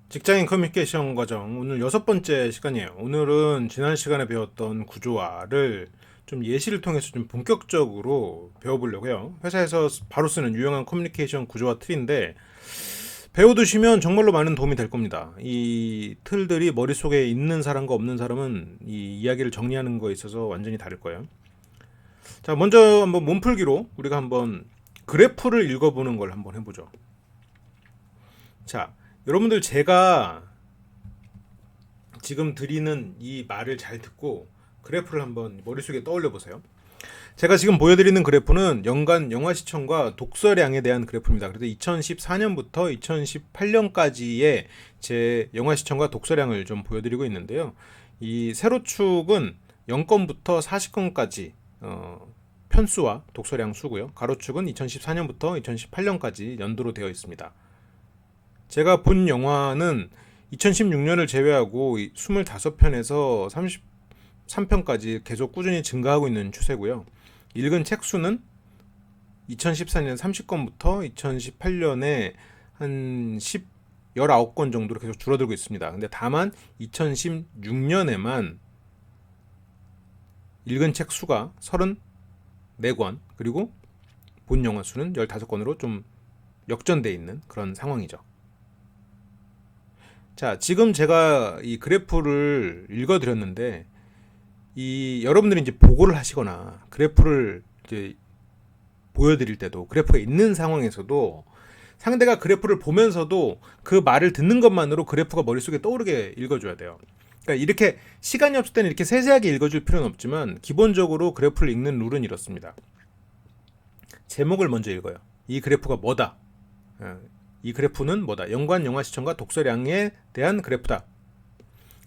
직장인 커뮤니케이션 과정 오늘 여섯 번째 시간이에요. 오늘은 지난 시간에 배웠던 구조화를 좀 예시를 통해서 좀 본격적으로 배워보려고 해요. 회사에서 바로 쓰는 유용한 커뮤니케이션 구조화 틀인데 배워두시면 정말로 많은 도움이 될 겁니다. 이 틀들이 머릿속에 있는 사람과 없는 사람은 이 이야기를 정리하는 거에 있어서 완전히 다를 거예요. 자, 먼저 한번 몸풀기로 우리가 한번 그래프를 읽어보는 걸 한번 해보죠. 자, 여러분들 제가 지금 드리는 이 말을 잘 듣고 그래프를 한번 머릿속에 떠올려 보세요. 제가 지금 보여드리는 그래프는 연간 영화 시청과 독서량에 대한 그래프입니다. 그래서 2014년부터 2018년까지의 제 영화 시청과 독서량을 좀 보여드리고 있는데요. 이 세로축은 0건부터 40건까지 편수와 독서량 수고요. 가로축은 2014년부터 2018년까지 연도로 되어 있습니다. 제가 본 영화는 2016년을 제외하고 25편에서 33편까지 계속 꾸준히 증가하고 있는 추세고요. 읽은 책 수는 2014년 30건부터 2018년에 한 19건 정도로 계속 줄어들고 있습니다. 근데 다만 2016년에만 읽은 책 수가 34권, 그리고 본 영화 수는 15건으로 좀 역전돼 있는 그런 상황이죠. 자, 지금 제가 이 그래프를 읽어드렸는데, 이 여러분들이 이제 보고를 하시거나 그래프를 이제 보여드릴 때도 그래프가 있는 상황에서도 상대가 그래프를 보면서도 그 말을 듣는 것만으로 그래프가 머릿속에 떠오르게 읽어줘야 돼요. 그러니까 이렇게 시간이 없을 때는 이렇게 세세하게 읽어줄 필요는 없지만 기본적으로 그래프를 읽는 룰은 이렇습니다. 제목을 먼저 읽어요. 이 그래프가 뭐다. 이 그래프는 뭐다. 연관 영화 시청과 독서량에 대한 그래프다.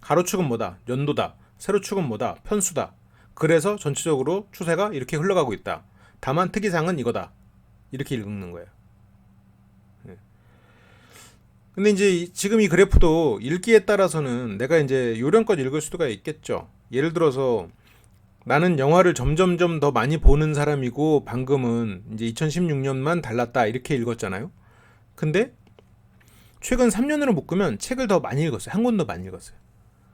가로축은 뭐다. 연도다. 세로축은 뭐다. 편수다. 그래서 전체적으로 추세가 이렇게 흘러가고 있다. 다만 특이사항은 이거다. 이렇게 읽는 거예요. 근데 이제 지금 이 그래프도 읽기에 따라서는 내가 이제 요령껏 읽을 수가 있겠죠. 예를 들어서 나는 영화를 점점점 더 많이 보는 사람이고 방금은 이제 2016년만 달랐다 이렇게 읽었잖아요. 근데 최근 3년으로 묶으면 책을 더 많이 읽었어요. 한 권 더 많이 읽었어요.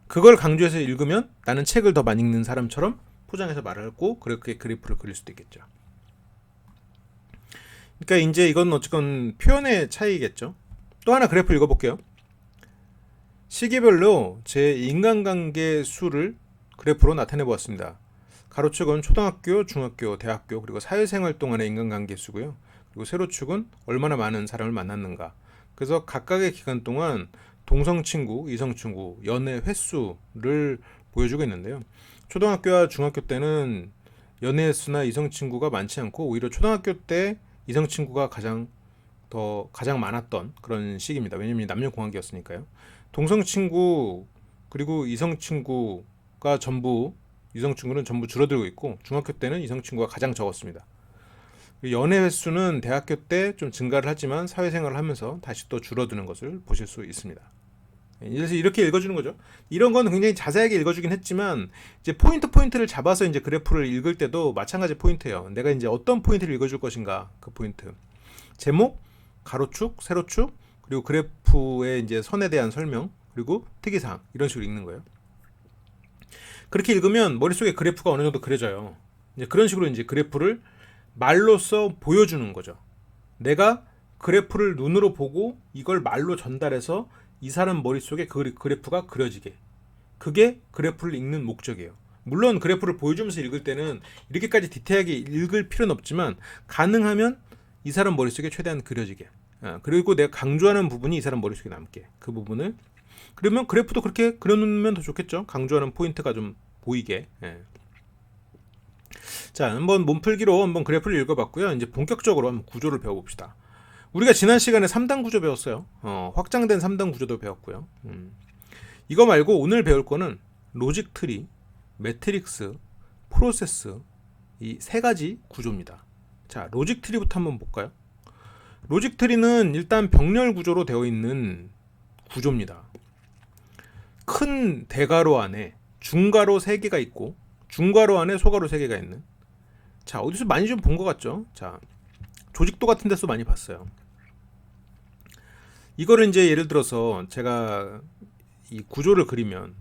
그걸 강조해서 읽으면 나는 책을 더 많이 읽는 사람처럼 포장해서 말을 하고 그렇게 그래프를 그릴 수도 있겠죠. 그러니까 이제 이건 어쨌건 표현의 차이겠죠. 또 하나 그래프 읽어볼게요. 시기별로 제 인간관계 수를 그래프로 나타내 보았습니다. 가로축은 초등학교, 중학교, 대학교 그리고 사회생활 동안의 인간관계 수고요. 그리고 세로축은 얼마나 많은 사람을 만났는가. 그래서 각각의 기간 동안 동성 친구, 이성 친구, 연애 횟수를 보여주고 있는데요. 초등학교와 중학교 때는 연애 횟수나 이성 친구가 많지 않고 오히려 초등학교 때 이성 친구가 가장 많았던 그런 시기입니다. 왜냐면 남녀 공학이었으니까요. 동성 친구 그리고 이성 친구가 전부 이성 친구는 전부 줄어들고 있고 중학교 때는 이성 친구가 가장 적었습니다. 연애 횟수는 대학교 때 좀 증가를 하지만 사회생활을 하면서 다시 또 줄어드는 것을 보실 수 있습니다. 그래서 이렇게 읽어주는 거죠. 이런 건 굉장히 자세하게 읽어주긴 했지만 이제 포인트를 잡아서 이제 그래프를 읽을 때도 마찬가지 포인트예요. 내가 이제 어떤 포인트를 읽어줄 것인가 그 포인트. 제목, 가로축, 세로축, 그리고 그래프의 이제 선에 대한 설명, 그리고 특이사항 이런 식으로 읽는 거예요. 그렇게 읽으면 머릿속에 그래프가 어느 정도 그려져요. 이제 그런 식으로 이제 그래프를 말로써 보여주는 거죠. 내가 그래프를 눈으로 보고 이걸 말로 전달해서 이 사람 머릿속에 그 그래프가 그려지게. 그게 그래프를 읽는 목적이에요. 물론 그래프를 보여주면서 읽을 때는 이렇게까지 디테일하게 읽을 필요는 없지만 가능하면 이 사람 머릿속에 최대한 그려지게. 그리고 내가 강조하는 부분이 이 사람 머릿속에 남게. 그 부분을. 그러면 그래프도 그렇게 그려놓으면 더 좋겠죠. 강조하는 포인트가 좀 보이게. 자, 한번 몸풀기로 한번 그래프를 읽어봤고요. 이제 본격적으로 한번 구조를 배워봅시다. 우리가 지난 시간에 3단 구조 배웠어요. 확장된 3단 구조도 배웠고요. 이거 말고 오늘 배울 거는 로직 트리, 매트릭스, 프로세스 이 세 가지 구조입니다. 자, 로직 트리부터 한번 볼까요? 로직 트리는 일단 병렬 구조로 되어 있는 구조입니다. 큰 대괄호 안에 중괄호 3개가 있고 중괄호 안에 소괄호 3개가 있는. 자, 어디서 많이 좀 본 것 같죠? 자, 조직도 같은 데서 많이 봤어요. 이거를 이제 예를 들어서 제가 이 구조를 그리면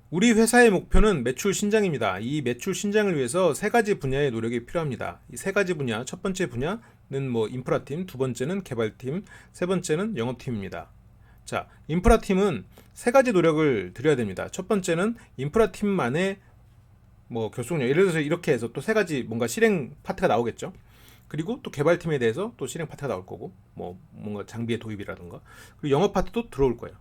우리 회사의 목표는 매출 신장입니다. 이 매출 신장을 위해서 세 가지 분야의 노력이 필요합니다. 이 세 가지 분야, 첫 번째 분야는 뭐 인프라팀, 두 번째는 개발팀, 세 번째는 영업팀입니다. 자, 인프라팀은 세 가지 노력을 들여야 됩니다. 첫 번째는 인프라팀만의 뭐 결속력, 예를 들어서 이렇게 해서 또 세 가지 뭔가 실행 파트가 나오겠죠. 그리고 또 개발팀에 대해서 또 실행 파트가 나올 거고, 뭐 뭔가 장비의 도입이라든가, 그리고 영업 파트도 들어올 거예요.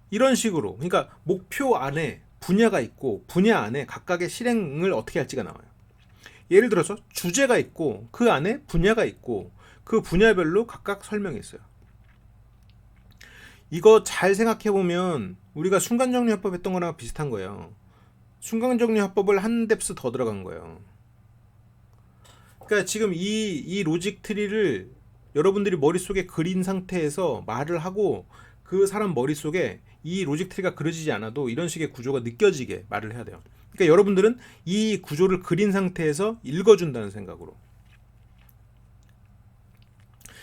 이런 식으로, 그러니까 목표 안에 분야가 있고 분야 안에 각각의 실행을 어떻게 할지가 나와요. 예를 들어서 주제가 있고 그 안에 분야가 있고 그 분야별로 각각 설명이 있어요. 이거 잘 생각해 보면 우리가 순간정리화법 했던 거랑 비슷한 거예요. 순간정리화법을 한 뎁스 더 들어간 거예요. 그러니까 지금 이 로직 트리를 여러분들이 머릿속에 그린 상태에서 말을 하고 그 사람 머릿속에 이 로직 트리가 그려지지 않아도 이런 식의 구조가 느껴지게 말을 해야 돼요. 그러니까 여러분들은 이 구조를 그린 상태에서 읽어준다는 생각으로.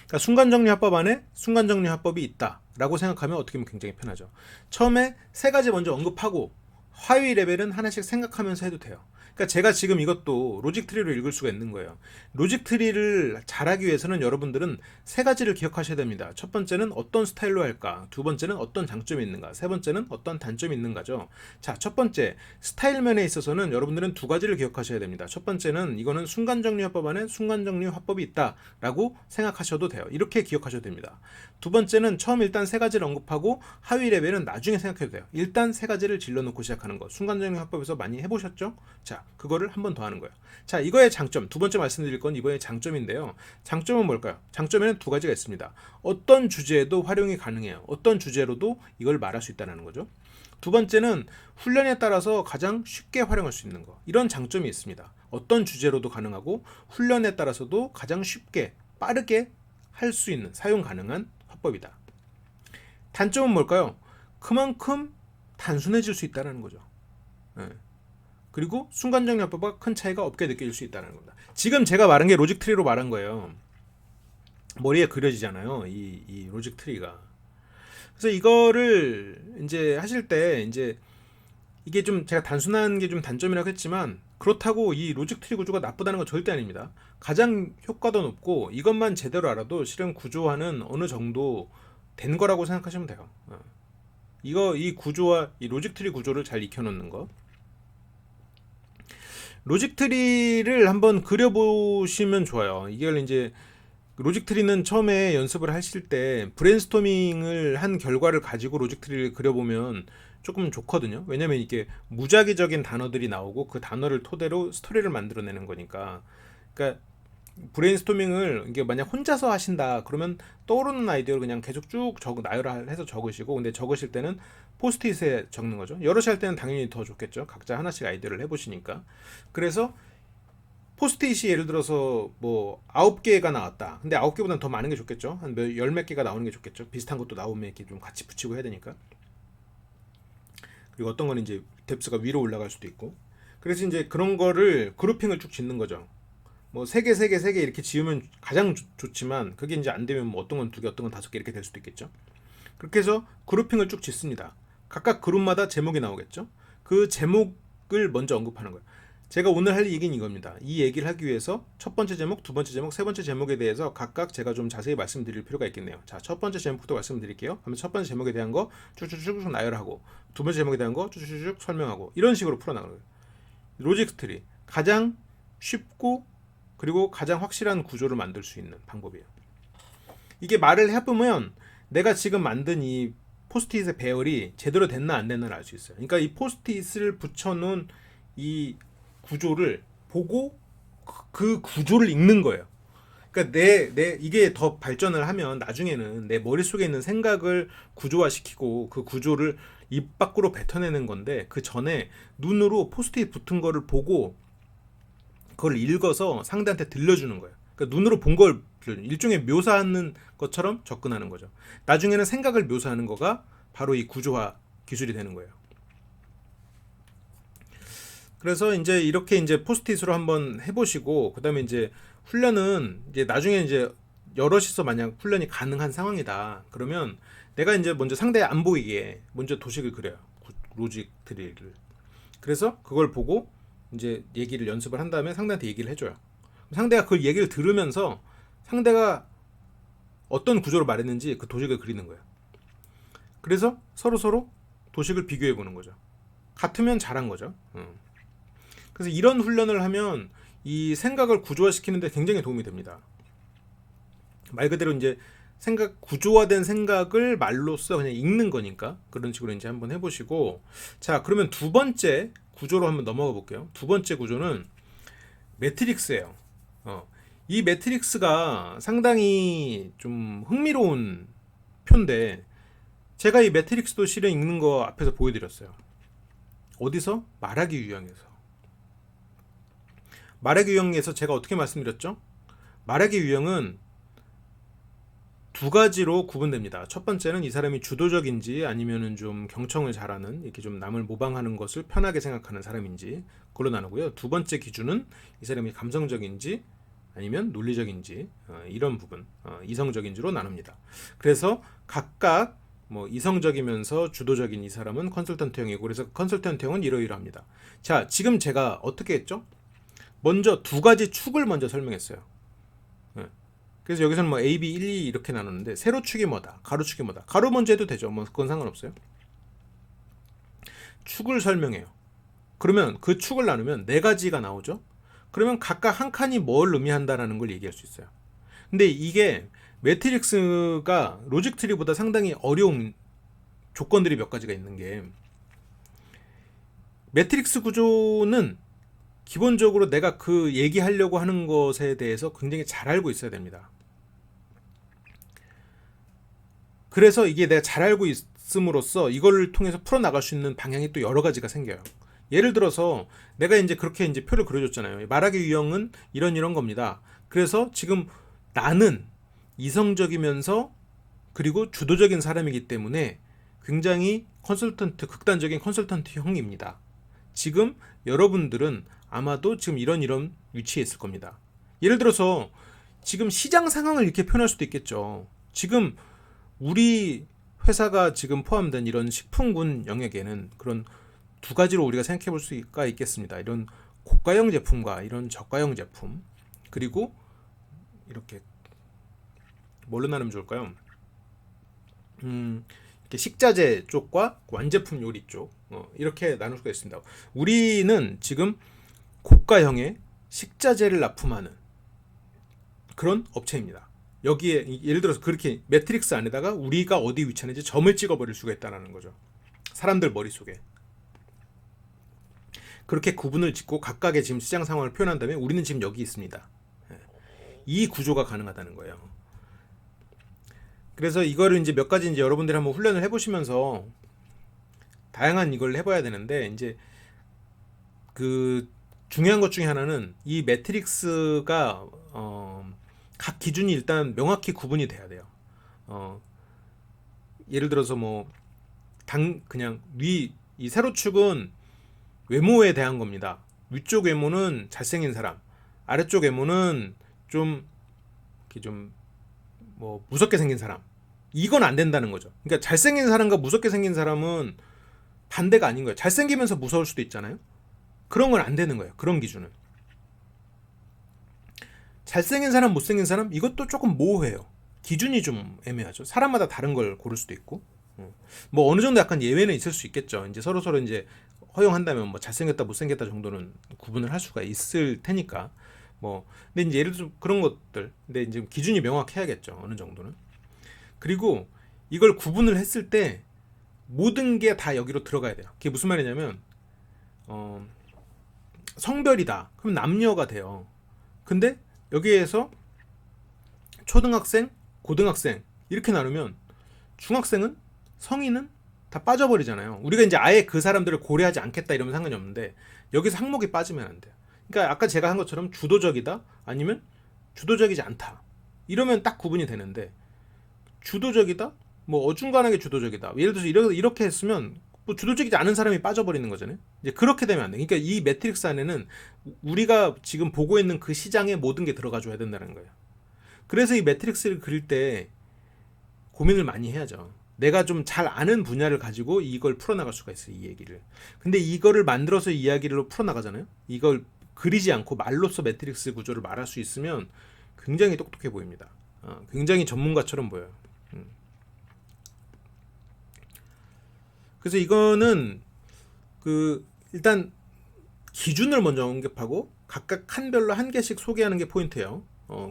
그러니까 순간정리화법 안에 순간정리화법이 있다라고 생각하면 어떻게 보면 굉장히 편하죠. 처음에 세 가지 먼저 언급하고 하위 레벨은 하나씩 생각하면서 해도 돼요. 그러니까 제가 지금 이것도 로직 트리로 읽을 수가 있는 거예요. 로직 트리를 잘하기 위해서는 여러분들은 세 가지를 기억하셔야 됩니다. 첫 번째는 어떤 스타일로 할까? 두 번째는 어떤 장점이 있는가? 세 번째는 어떤 단점이 있는가죠. 자, 첫 번째 스타일 면에 있어서는 여러분들은 두 가지를 기억하셔야 됩니다. 첫 번째는 이거는 순간정리화법 안에 순간정리화법이 있다라고 생각하셔도 돼요. 이렇게 기억하셔도 됩니다. 두 번째는 처음 일단 세 가지를 언급하고 하위 레벨은 나중에 생각해도 돼요. 일단 세 가지를 질러놓고 시작하는 거. 순간정리화법에서 많이 해보셨죠? 자, 그거를 한 번 더 하는 거예요. 자, 이거의 장점, 두 번째 말씀드릴 건 이번에 장점인데요. 장점은 뭘까요? 장점에는 두 가지가 있습니다. 어떤 주제에도 활용이 가능해요. 어떤 주제로도 이걸 말할 수 있다는 거죠. 두 번째는 훈련에 따라서 가장 쉽게 활용할 수 있는 거. 이런 장점이 있습니다. 어떤 주제로도 가능하고 훈련에 따라서도 가장 쉽게 빠르게 할 수 있는 사용 가능한 화법이다. 단점은 뭘까요? 그만큼 단순해질 수 있다는 거죠. 네. 그리고 순간정리화법과 큰 차이가 없게 느껴질 수 있다는 겁니다. 지금 제가 말한 게 로직 트리로 말한 거예요. 머리에 그려지잖아요. 이 로직 트리가. 그래서 이거를 이제 하실 때 이제 이게 좀 제가 단순한 게 좀 단점이라고 했지만 그렇다고 이 로직 트리 구조가 나쁘다는 건 절대 아닙니다. 가장 효과도 높고 이것만 제대로 알아도 실은 구조화는 어느 정도 된 거라고 생각하시면 돼요. 이 구조와 이 로직 트리 구조를 잘 익혀놓는 거. 로직 트리를 한번 그려보시면 좋아요. 이걸 이제 로직 트리는 처음에 연습을 하실 때 브레인스토밍을 한 결과를 가지고 로직 트리를 그려보면 조금 좋거든요. 왜냐면 이게 무작위적인 단어들이 나오고 그 단어를 토대로 스토리를 만들어내는 거니까. 그러니까 브레인스토밍을 이게 만약 혼자서 하신다 그러면 떠오르는 아이디어를 그냥 계속 쭉 나열해서 적으시고, 근데 적으실 때는 포스트잇에 적는 거죠. 여럿이 할 때는 당연히 더 좋겠죠. 각자 하나씩 아이디어를 해보시니까. 그래서 포스트잇이 예를 들어서 뭐 9개가 나왔다. 근데 9개보다는 더 많은 게 좋겠죠. 한 열 몇 개가 나오는 게 좋겠죠. 비슷한 것도 나오면 이렇게 좀 같이 붙이고 해야 되니까. 그리고 어떤 거는 이제 뎁스가 위로 올라갈 수도 있고. 그래서 이제 그런 거를 그룹핑을 쭉 짓는 거죠. 뭐 3개, 3개, 3개 이렇게 지으면 가장 좋지만 그게 이제 안 되면 뭐 어떤 건 2개, 어떤 건 5개 이렇게 될 수도 있겠죠. 그렇게 해서 그룹핑을 쭉 짓습니다. 각각 그룹마다 제목이 나오겠죠. 그 제목을 먼저 언급하는 거예요. 제가 오늘 할 얘기는 이겁니다. 이 얘기를 하기 위해서 첫 번째 제목, 두 번째 제목, 세 번째 제목에 대해서 각각 제가 좀 자세히 말씀드릴 필요가 있겠네요. 자, 첫 번째 제목부터 말씀드릴게요. 하면 첫 번째 제목에 대한 거 쭉쭉쭉 나열하고, 두 번째 제목에 대한 거 쭉쭉쭉 설명하고, 이런 식으로 풀어나가는 거예요. 로직 트리 가장 쉽고 그리고 가장 확실한 구조를 만들 수 있는 방법이에요. 이게 말을 해보면 내가 지금 만든 이 포스트잇의 배열이 제대로 됐나 안 됐나를 알 수 있어요. 그러니까 이 포스트잇을 붙여놓은 이 구조를 보고 그 구조를 읽는 거예요. 그러니까 이게 더 발전을 하면 나중에는 내 머릿속에 있는 생각을 구조화시키고 그 구조를 입 밖으로 뱉어내는 건데, 그 전에 눈으로 포스트잇 붙은 거를 보고 그걸 읽어서 상대한테 들려주는 거예요. 그러니까 눈으로 본 걸 일종의 묘사하는 것처럼 접근하는 거죠. 나중에는 생각을 묘사하는 거가 바로 이 구조화 기술이 되는 거예요. 그래서 이제 이렇게 이제 포스트잇으로 한번 해보시고, 그다음에 이제 훈련은 이제 나중에 이제 여럿이서 만약 훈련이 가능한 상황이다. 그러면 내가 이제 먼저 상대 안 보이게 먼저 도식을 그려요. 로직 드릴을. 그래서 그걸 보고 이제 얘기를 연습을 한 다음에 상대한테 얘기를 해줘요. 상대가 그 얘기를 들으면서 상대가 어떤 구조로 말했는지 그 도식을 그리는 거예요. 그래서 서로 도식을 비교해 보는 거죠. 같으면 잘한 거죠. 그래서 이런 훈련을 하면 이 생각을 구조화시키는데 굉장히 도움이 됩니다. 말 그대로 이제 구조화된 생각을 말로써 그냥 읽는 거니까 그런 식으로 이제 한번 해보시고, 자, 그러면 두 번째 구조로 한번 넘어가 볼게요. 두 번째 구조는 매트릭스예요. 이 매트릭스가 상당히 좀 흥미로운 표인데, 제가 이 매트릭스도 실은 읽는 거 앞에서 보여드렸어요. 어디서? 말하기 유형에서. 말하기 유형에서 제가 어떻게 말씀드렸죠? 말하기 유형은 두 가지로 구분됩니다. 첫 번째는 이 사람이 주도적인지 아니면은 좀 경청을 잘하는, 이렇게 좀 남을 모방하는 것을 편하게 생각하는 사람인지 그걸로 나누고요. 두 번째 기준은 이 사람이 감성적인지 아니면 논리적인지, 이런 부분, 이성적인지로 나눕니다. 그래서 각각 뭐 이성적이면서 주도적인 이 사람은 컨설턴트형이고, 그래서 컨설턴트형은 이러이러합니다. 자, 지금 제가 어떻게 했죠? 먼저 두 가지 축을 먼저 설명했어요. 그래서 여기서는 뭐 A, B, 1, 2 이렇게 나누는데, 세로축이 뭐다, 가로축이 뭐다. 가로 먼저 해도 되죠. 뭐 그건 상관없어요. 축을 설명해요. 그러면 그 축을 나누면 네 가지가 나오죠. 그러면 각각 한 칸이 뭘 의미한다라는 걸 얘기할 수 있어요. 근데 이게 매트릭스가 로직 트리보다 상당히 어려운 조건들이 몇 가지가 있는 게, 매트릭스 구조는 기본적으로 내가 그 얘기하려고 하는 것에 대해서 굉장히 잘 알고 있어야 됩니다. 그래서 이게 내가 잘 알고 있음으로써 이걸 통해서 풀어나갈 수 있는 방향이 또 여러 가지가 생겨요. 예를 들어서 내가 이제 그렇게 이제 표를 그려줬잖아요. 말하기 유형은 이런 겁니다. 그래서 지금 나는 이성적이면서 그리고 주도적인 사람이기 때문에 굉장히 극단적인 컨설턴트형입니다. 지금 여러분들은 아마도 지금 이런 위치에 있을 겁니다. 예를 들어서 지금 시장 상황을 이렇게 표현할 수도 있겠죠. 지금 우리 회사가 지금 포함된 이런 식품군 영역에는 그런 두 가지로 우리가 생각해 볼 수가 있겠습니다. 이런 고가형 제품과 이런 저가형 제품, 그리고 이렇게 뭘로 나누면 좋을까요? 이렇게 식자재 쪽과 완제품 요리 쪽, 이렇게 나눌 수가 있습니다. 우리는 지금 고가형의 식자재를 납품하는 그런 업체입니다. 여기에 예를 들어서 그렇게 매트릭스 안에다가 우리가 어디 위치하는지 점을 찍어버릴 수가 있다는 거죠. 사람들 머릿속에. 그렇게 구분을 짓고 각각의 지금 시장 상황을 표현한 다음에 우리는 지금 여기 있습니다. 이 구조가 가능하다는 거예요. 그래서 이거를 이제 몇 가지 이제 여러분들이 한번 훈련을 해보시면서 다양한 이걸 해봐야 되는데, 이제 그 중요한 것 중에 하나는 이 매트릭스가 각 기준이 일단 명확히 구분이 돼야 돼요. 예를 들어서 뭐 그냥 이 세로축은 외모에 대한 겁니다. 위쪽 외모는 잘생긴 사람, 아래쪽 외모는 좀 뭐 무섭게 생긴 사람. 이건 안 된다는 거죠. 그러니까 잘생긴 사람과 무섭게 생긴 사람은 반대가 아닌 거예요. 잘생기면서 무서울 수도 있잖아요. 그런 건 안 되는 거예요. 그런 기준은. 잘생긴 사람, 못생긴 사람, 이것도 조금 모호해요. 기준이 좀 애매하죠. 사람마다 다른 걸 고를 수도 있고. 뭐 어느 정도 약간 예외는 있을 수 있겠죠. 이제 서로 이제 허용한다면 뭐 잘생겼다, 못생겼다 정도는 구분을 할 수가 있을 테니까. 뭐 근데 이제 예를 들어 그런 것들, 근데 이제 기준이 명확해야겠죠. 어느 정도는. 그리고 이걸 구분을 했을 때 모든 게 다 여기로 들어가야 돼요. 그게 무슨 말이냐면 성별이다. 그럼 남녀가 돼요. 근데 여기에서 초등학생, 고등학생 이렇게 나누면 중학생은, 성인은 다 빠져버리잖아요. 우리가 이제 아예 그 사람들을 고려하지 않겠다 이러면 상관이 없는데, 여기서 항목이 빠지면 안 돼요. 그러니까 아까 제가 한 것처럼 주도적이다 아니면 주도적이지 않다 이러면 딱 구분이 되는데, 주도적이다, 뭐 어중간하게 주도적이다, 예를 들어서 이렇게 했으면 뭐 주도적이지 않은 사람이 빠져버리는 거잖아요. 이제 그렇게 되면 안 돼. 그러니까 이 매트릭스 안에는 우리가 지금 보고 있는 그 시장의 모든 게 들어가 줘야 된다는 거예요. 그래서 이 매트릭스를 그릴 때 고민을 많이 해야죠. 내가 좀 잘 아는 분야를 가지고 이걸 풀어나갈 수가 있어요, 이 얘기를. 근데 이거를 만들어서 이야기로 풀어나가잖아요. 이걸 그리지 않고 말로써 매트릭스 구조를 말할 수 있으면 굉장히 똑똑해 보입니다. 굉장히 전문가처럼 보여요. 그래서 이거는 일단 기준을 먼저 언급하고 각각 칸별로 한 개씩 소개하는 게 포인트예요.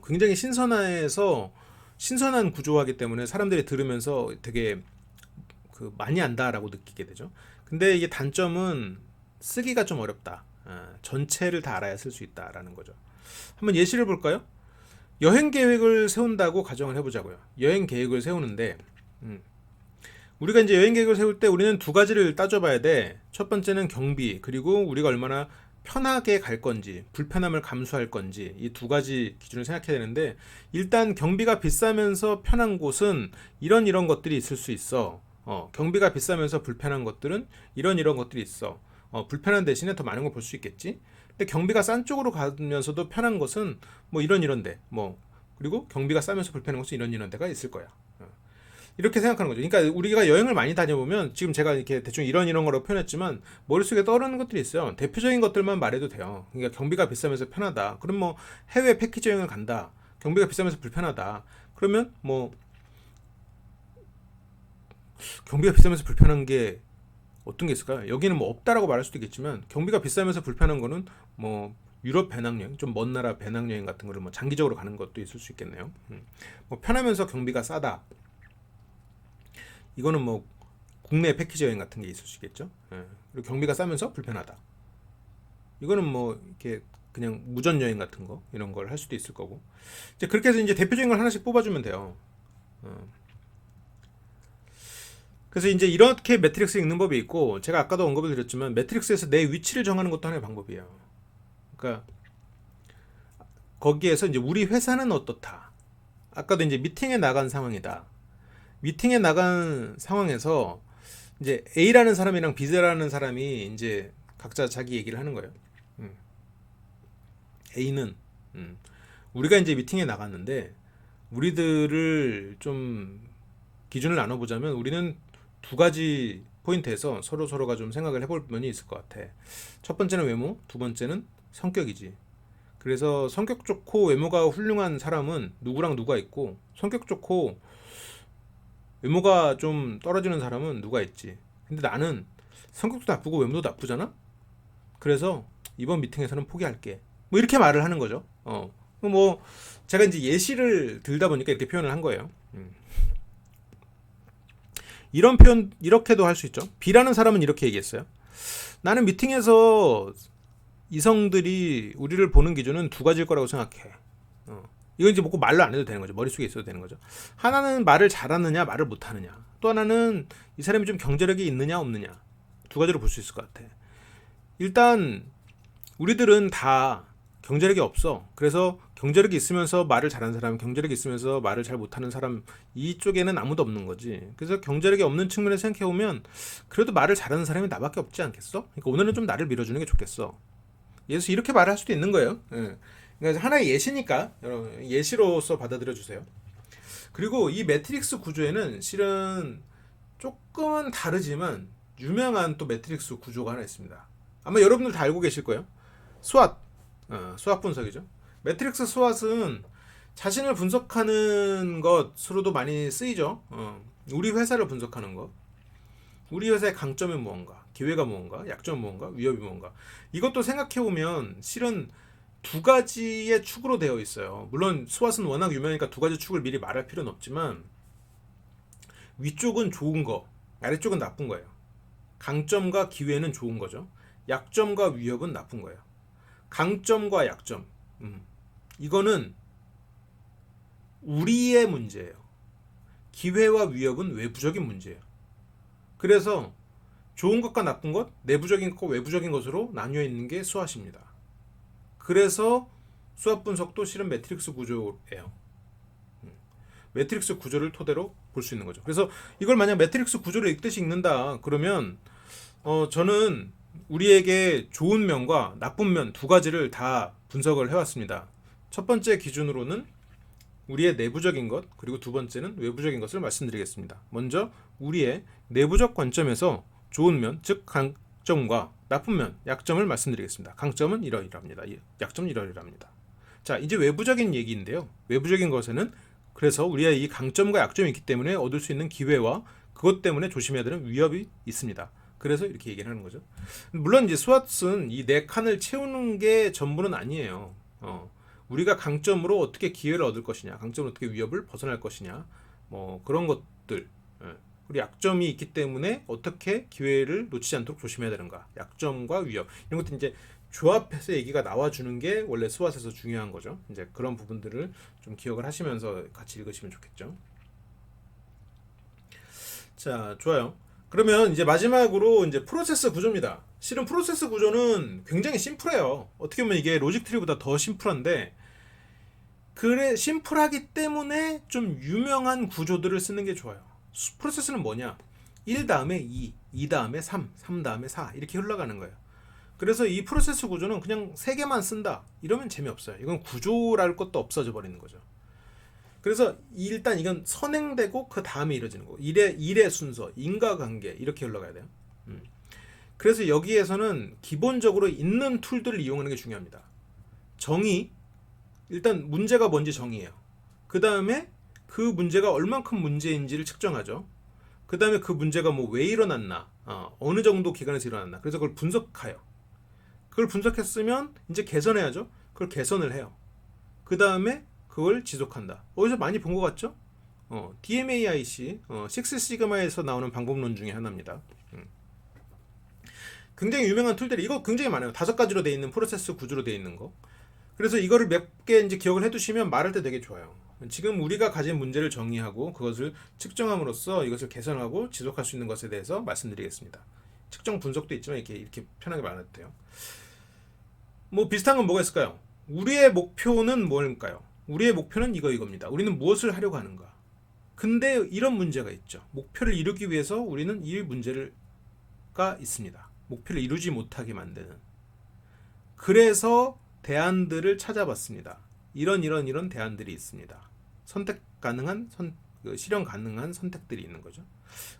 굉장히 신선한 구조하기 때문에 사람들이 들으면서 되게 많이 안다라고 느끼게 되죠. 근데 이게 단점은 쓰기가 좀 어렵다. 전체를 다 알아야 쓸 수 있다라는 거죠. 한번 예시를 볼까요? 여행 계획을 세운다고 가정을 해보자고요. 여행 계획을 세우는데 우리가 이제 여행 계획을 세울 때 우리는 두 가지를 따져봐야 돼. 첫 번째는 경비, 그리고 우리가 얼마나 편하게 갈 건지, 불편함을 감수할 건지, 이 두 가지 기준을 생각해야 되는데, 일단 경비가 비싸면서 편한 곳은 이런 것들이 있을 수 있어. 경비가 비싸면서 불편한 것들은 이런 것들이 있어. 불편한 대신에 더 많은 걸 볼 수 있겠지. 근데 경비가 싼 쪽으로 가면서도 편한 것은 뭐 이런데, 그리고 경비가 싸면서 불편한 것은 이런 데가 있을 거야. 이렇게 생각하는 거죠. 그러니까 우리가 여행을 많이 다녀보면 지금 제가 이렇게 대충 이런 거로 표현했지만 머릿속에 떠오르는 것들이 있어요. 대표적인 것들만 말해도 돼요. 그러니까 경비가 비싸면서 편하다. 그럼 뭐 해외 패키지 여행을 간다. 경비가 비싸면서 불편하다. 그러면 뭐 경비가 비싸면서 불편한 게 어떤 게 있을까요? 여기는 뭐 없다라고 말할 수도 있겠지만 경비가 비싸면서 불편한 거는 뭐 유럽 배낭여행, 좀 먼 나라 배낭여행 같은 거를 뭐 장기적으로 가는 것도 있을 수 있겠네요. 뭐 편하면서 경비가 싸다. 이거는 뭐 국내 패키지 여행 같은 게 있을 수 있겠죠. 그리고 경비가 싸면서 불편하다. 이거는 뭐 이렇게 그냥 무전 여행 같은 거 이런 걸 할 수도 있을 거고. 이제 그렇게 해서 이제 대표적인 걸 하나씩 뽑아주면 돼요. 그래서 이제 이렇게 매트릭스 읽는 법이 있고, 제가 아까도 언급을 드렸지만 매트릭스에서 내 위치를 정하는 것도 하나의 방법이에요. 그러니까 거기에서 이제 우리 회사는 어떻다. 아까도 이제 미팅에 나간 상황이다. 미팅에 나간 상황에서 이제 A라는 사람이랑 B라는 사람이 이제 각자 자기 얘기를 하는 거예요. A는 우리가 이제 미팅에 나갔는데 우리들을 좀 기준을 나눠보자면 우리는 두 가지 포인트에서 서로가 좀 생각을 해볼 면이 있을 것 같아. 첫 번째는 외모, 두 번째는 성격이지. 그래서 성격 좋고 외모가 훌륭한 사람은 누구랑 누가 있고, 성격 좋고 외모가 좀 떨어지는 사람은 누가 있지. 근데 나는 성격도 나쁘고 외모도 나쁘잖아. 그래서 이번 미팅에서는 포기할게. 뭐 이렇게 말을 하는 거죠. 뭐 제가 이제 예시를 들다 보니까 이렇게 표현을 한 거예요. 이런 표현 이렇게도 할 수 있죠. B라는 사람은 이렇게 얘기했어요. 나는 미팅에서 이성들이 우리를 보는 기준은 두 가지일 거라고 생각해. 이건 이제 뭐 말로 안 해도 되는 거죠. 머릿속에 있어도 되는 거죠. 하나는 말을 잘하느냐, 말을 못하느냐. 또 하나는 이 사람이 좀 경제력이 있느냐, 없느냐. 두 가지로 볼 수 있을 것 같아. 일단 우리들은 다 경제력이 없어. 그래서 경제력이 있으면서 말을 잘하는 사람, 경제력이 있으면서 말을 잘 못하는 사람, 이쪽에는 아무도 없는 거지. 그래서 경제력이 없는 측면에서 생각해보면 그래도 말을 잘하는 사람이 나밖에 없지 않겠어? 그러니까 오늘은 좀 나를 밀어주는 게 좋겠어. 그래서 이렇게 말을 할 수도 있는 거예요. 그러니까 하나의 예시니까 예시로서 받아들여 주세요. 그리고 이 매트릭스 구조에는 실은 조금은 다르지만 유명한 또 매트릭스 구조가 하나 있습니다. 아마 여러분들 다 알고 계실 거예요. 스왓, 스왓 분석이죠. 매트릭스 스왓은 자신을 분석하는 것으로도 많이 쓰이죠. 우리 회사를 분석하는 것, 우리 회사의 강점이 무언가, 기회가 무언가, 약점이 무언가, 위협이 무언가. 이것도 생각해보면 실은 두 가지의 축으로 되어 있어요. 물론 스왓은 워낙 유명하니까 두 가지 축을 미리 말할 필요는 없지만 위쪽은 좋은 거, 아래쪽은 나쁜 거예요. 강점과 기회는 좋은 거죠. 약점과 위협은 나쁜 거예요. 강점과 약점, 이거는 우리의 문제예요. 기회와 위협은 외부적인 문제예요. 그래서 좋은 것과 나쁜 것, 내부적인 것과 외부적인 것으로 나뉘어 있는 게 스왓입니다. 그래서 스왓 분석도 실은 매트릭스 구조예요. 매트릭스 구조를 토대로 볼 수 있는 거죠. 그래서 이걸 만약 매트릭스 구조를 읽듯이 읽는다 그러면 저는 우리에게 좋은 면과 나쁜 면 두 가지를 다 분석을 해왔습니다. 첫 번째 기준으로는 우리의 내부적인 것, 그리고 두 번째는 외부적인 것을 말씀드리겠습니다. 먼저 우리의 내부적 관점에서 좋은 면, 즉 강점과 나쁜 면, 약점을 말씀드리겠습니다. 강점은 이러이러합니다. 약점은 이러이러합니다. 자, 이제 외부적인 얘기인데요. 외부적인 것에는 그래서 우리의 이 강점과 약점이 있기 때문에 얻을 수 있는 기회와 그것 때문에 조심해야 되는 위협이 있습니다. 그래서 이렇게 얘기를 하는 거죠. 물론 이제 스왓은 이 네 칸을 채우는 게 전부는 아니에요. 우리가 강점으로 어떻게 기회를 얻을 것이냐, 강점으로 어떻게 위협을 벗어날 것이냐, 뭐 그런 것들. 우리 약점이 있기 때문에 어떻게 기회를 놓치지 않도록 조심해야 되는가, 약점과 위협 이런 것들 이제 조합해서 얘기가 나와주는 게 원래 스왓에서 중요한 거죠. 이제 그런 부분들을 좀 기억을 하시면서 같이 읽으시면 좋겠죠. 자, 좋아요. 그러면 이제 마지막으로 이제 프로세스 구조입니다. 실은 프로세스 구조는 굉장히 심플해요. 어떻게 보면 이게 로직 트리보다 더 심플한데, 그래 심플하기 때문에 좀 유명한 구조들을 쓰는 게 좋아요. 프로세스는 뭐냐? 1 다음에 2, 2 다음에 3, 3 다음에 4 이렇게 흘러가는 거예요. 그래서 이 프로세스 구조는 그냥 3개만 쓴다 이러면 재미없어요. 이건 구조랄 것도 없어져 버리는 거죠. 그래서 일단 이건 선행되고 그 다음에 이루어지는 거. 일의 순서, 인과관계 이렇게 흘러가야 돼요. 그래서 여기에서는 기본적으로 있는 툴들을 이용하는 게 중요합니다. 정의, 일단 문제가 뭔지 정의해요. 그 다음에 그 문제가 얼만큼 문제인지를 측정하죠. 그 다음에 그 문제가 뭐 왜 일어났나, 어느 정도 기간에서 일어났나. 그래서 그걸 분석해요. 그걸 분석했으면 이제 개선해야죠. 그걸 개선을 해요. 그 다음에 그걸 지속한다. 어디서 많이 본 것 같죠? DMAIC, 식스 시그마에서 나오는 방법론 중에 하나입니다. 굉장히 유명한 툴들이 이거 굉장히 많아요. 5가지로 돼 있는 프로세스 구조로 돼 있는 거. 그래서 이거를 몇 개 이제 기억을 해두시면 말할 때 되게 좋아요. 지금 우리가 가진 문제를 정의하고 그것을 측정함으로써 이것을 개선하고 지속할 수 있는 것에 대해서 말씀드리겠습니다. 측정 분석도 있지만 이렇게 편하게 말해도 돼요. 뭐 비슷한 건 뭐가 있을까요? 우리의 목표는 뭘까요? 우리의 목표는 이겁니다. 우리는 무엇을 하려고 하는가? 근데 이런 문제가 있죠. 목표를 이루기 위해서 우리는 이 문제가 있습니다. 목표를 이루지 못하게 만드는. 그래서 대안들을 찾아봤습니다. 이런 대안들이 있습니다. 선택 가능한 실현 가능한 선택들이 있는 거죠.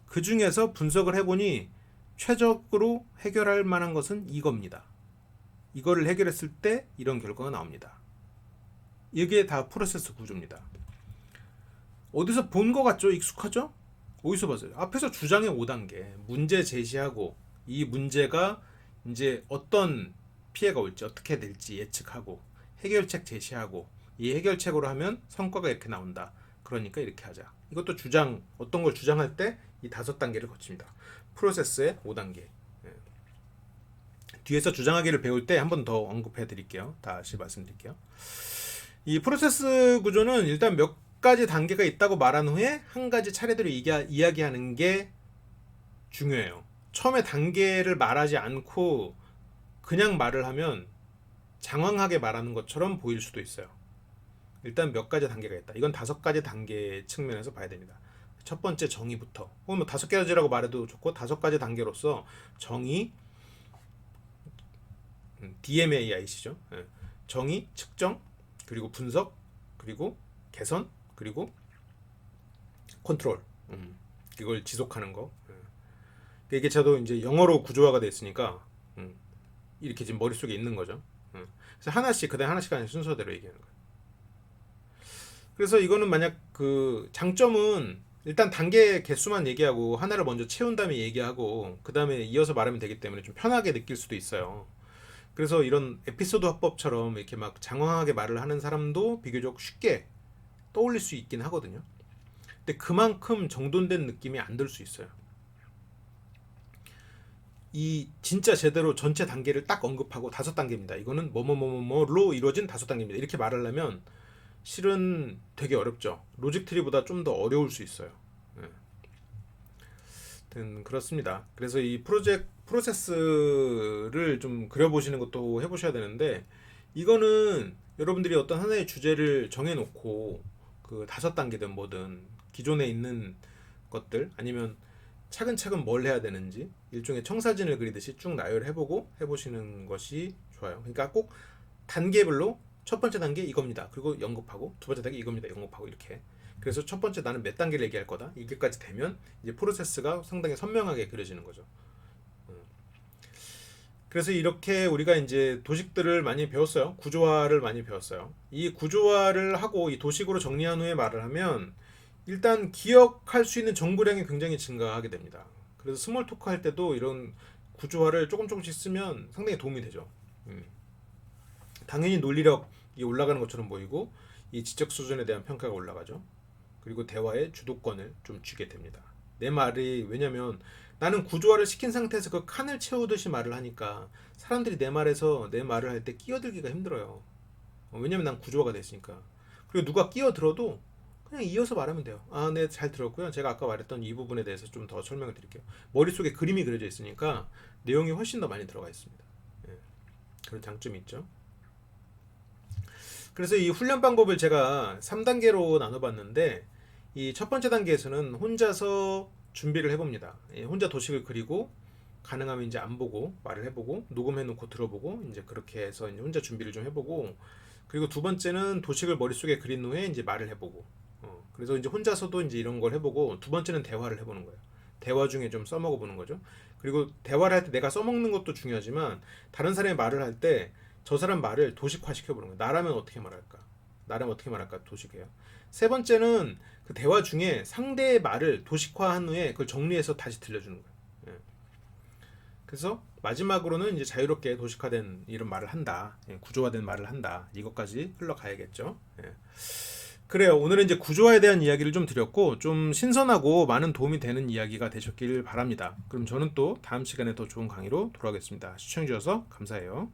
그 중에서 분석을 해보니 최적으로 해결할 만한 것은 이겁니다. 이거를 해결했을 때 이런 결과가 나옵니다. 이게 다 프로세스 구조입니다. 어디서 본 것 같죠? 익숙하죠? 어디서 봤어요? 앞에서 주장의 5단계 문제 제시하고 이 문제가 이제 어떤 피해가 올지 어떻게 될지 예측하고 해결책 제시하고 이 해결책으로 하면 성과가 이렇게 나온다. 그러니까 이렇게 하자. 이것도 주장, 어떤 걸 주장할 때 이 5단계를 거칩니다. 프로세스의 5단계. 뒤에서 주장하기를 배울 때 한 번 더 언급해 드릴게요. 다시 말씀드릴게요. 이 프로세스 구조는 일단 몇 가지 단계가 있다고 말한 후에 한 가지 차례대로 이야기하는 게 중요해요. 처음에 단계를 말하지 않고 그냥 말을 하면 장황하게 말하는 것처럼 보일 수도 있어요. 일단 몇 가지 단계가 있다. 이건 5가지 단계 측면에서 봐야 됩니다. 첫 번째 정의부터. 뭐 5가지라고 말해도 좋고 5가지 단계로서 정의, DMAIC죠. 정의, 측정, 그리고 분석, 그리고 개선, 그리고 컨트롤. 이걸 지속하는 거. 이게 저도 이제 영어로 구조화가 됐으니까 이렇게 지금 머릿속에 있는 거죠. 그래서 하나씩 그다음 하나씩 하는 순서대로 얘기하는 거예요. 그래서 이거는 만약 그 장점은 일단 단계 개수만 얘기하고 하나를 먼저 채운 다음에 얘기하고 그 다음에 이어서 말하면 되기 때문에 좀 편하게 느낄 수도 있어요. 그래서 이런 에피소드 화법처럼 이렇게 막 장황하게 말을 하는 사람도 비교적 쉽게 떠올릴 수 있긴 하거든요. 근데 그만큼 정돈된 느낌이 안 들 수 있어요. 이 진짜 제대로 전체 단계를 딱 언급하고 5단계입니다. 이거는 뭐뭐뭐뭐로 이루어진 5단계입니다. 이렇게 말하려면 실은 되게 어렵죠. 로직 트리보다 좀 더 어려울 수 있어요. 그렇습니다. 그래서 이 프로세스를 좀 그려보시는 것도 해보셔야 되는데 이거는 여러분들이 어떤 하나의 주제를 정해놓고 그 5단계든 뭐든 기존에 있는 것들 아니면 차근차근 뭘 해야 되는지 일종의 청사진을 그리듯이 쭉 나열해보고 해보시는 것이 좋아요. 그러니까 꼭 단계별로 첫 번째 단계 이겁니다. 그리고 연급하고 두 번째 단계 이겁니다. 연급하고 이렇게. 그래서 첫 번째 나는 몇 단계를 얘기할 거다. 이게까지 되면 이제 프로세스가 상당히 선명하게 그려지는 거죠. 그래서 이렇게 우리가 이제 도식들을 많이 배웠어요. 구조화를 많이 배웠어요. 이 구조화를 하고 이 도식으로 정리한 후에 말을 하면 일단 기억할 수 있는 정보량이 굉장히 증가하게 됩니다. 그래서 스몰 토크 할 때도 이런 구조화를 조금씩 쓰면 상당히 도움이 되죠. 당연히 논리력이 올라가는 것처럼 보이고 이 지적 수준에 대한 평가가 올라가죠. 그리고 대화의 주도권을 좀 쥐게 됩니다. 내 말이 왜냐면 나는 구조화를 시킨 상태에서 그 칸을 채우듯이 말을 하니까 사람들이 내 말을 할 때 끼어들기가 힘들어요. 왜냐면 난 구조화가 됐으니까. 그리고 누가 끼어들어도 그냥 이어서 말하면 돼요. 아, 네, 잘 들었고요. 제가 아까 말했던 이 부분에 대해서 좀 더 설명을 드릴게요. 머릿속에 그림이 그려져 있으니까 내용이 훨씬 더 많이 들어가 있습니다. 예, 그런 장점이 있죠. 그래서 이 훈련 방법을 제가 3단계로 나눠봤는데 이 첫 번째 단계에서는 혼자서 준비를 해봅니다. 예, 혼자 도식을 그리고 가능하면 이제 안 보고 말을 해보고 녹음해놓고 들어보고 이제 그렇게 해서 이제 혼자 준비를 좀 해보고 그리고 두 번째는 도식을 머릿속에 그린 후에 이제 말을 해보고 그래서 이제 혼자서도 이제 이런 걸 해보고 두 번째는 대화를 해보는 거예요. 대화 중에 좀 써먹어 보는 거죠. 그리고 대화를 할 때 내가 써먹는 것도 중요하지만 다른 사람이 말을 할 때 저 사람 말을 도식화 시켜보는 거예요. 나라면 어떻게 말할까? 나라면 어떻게 말할까? 도식해요. 세 번째는 그 대화 중에 상대의 말을 도식화한 후에 그걸 정리해서 다시 들려주는 거예요. 예. 그래서 마지막으로는 이제 자유롭게 도식화된 이런 말을 한다. 예, 구조화된 말을 한다. 이것까지 흘러가야겠죠. 예. 그래요. 오늘은 이제 구조화에 대한 이야기를 좀 드렸고 좀 신선하고 많은 도움이 되는 이야기가 되셨길 바랍니다. 그럼 저는 또 다음 시간에 더 좋은 강의로 돌아오겠습니다. 시청해 주셔서 감사해요.